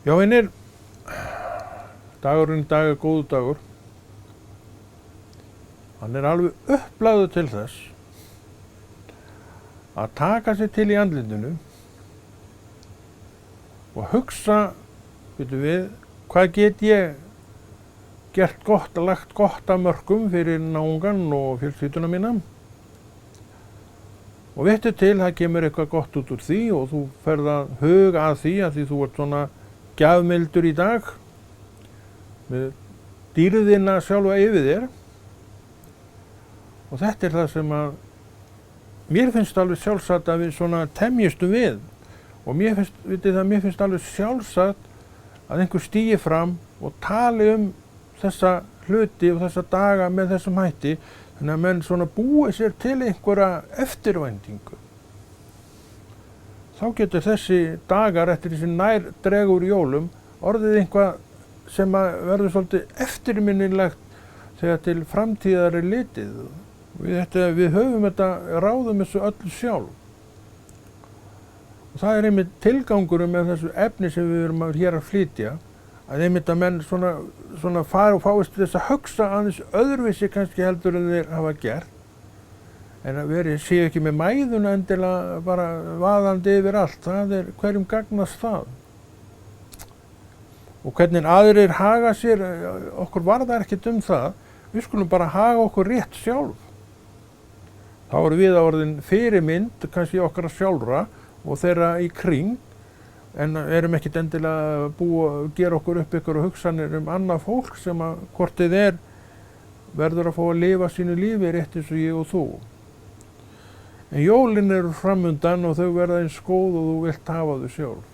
Já, vinir, dagurinn í dag er góður dagur. Hann er alveg upplagður til þess að taka sig til í andlitinu og hugsa, hvað get ég gert gott, lagt gott af mörkum fyrir náungan og fjölskylduna mína. Og vittu til, það kemur eitthvað gott út úr því og þú ferð að huga að því þú ert svona gjafmildur í dag með dýrðina sjálfa yfir þér. Og þetta er það sem að mér finnst alveg sjálfsagt að við svona temjustum við. Og mér finnst alveg sjálfsagt að einhver stígi fram og tali þessa hluti og þessa daga með þessum hætti, þannig að menn svona búi sér til einhverja eftirvæntingu. Þá getur þessi dagar eftir þessi nær dregur jólum orðið eitthvað sem verður svolítið eftirminnilegt þegar til framtíðar er litið. Við höfum þetta, ráðum þessu öllu sjálf. Og það er einmitt tilgangurum með þessu efni sem við erum hér að flytja, að einmitt að menn svona fara og fáist til þess að hugsa aðeins öðruvísi kannski heldur en þeir hafa gert, en að séu ekki með mæðuna endilega bara vaðandi yfir allt, það er hverjum gagnast það. Og hvernig aðrir haga sér, okkur varðar ekkert það, við skulum bara haga okkur rétt sjálf. Þá erum við orðin fyrirmynd, kannski okkar sjálfra og þeirra í kring, en erum ekkert endilega að gera okkur upp ykkur hugsanir annað fólk sem að hvort þið verður að fá að lifa sínu lífi rétt eins og ég og þú. En jólin eru framundan og þau verða eins góð og þú vilt hafa þau sjálf.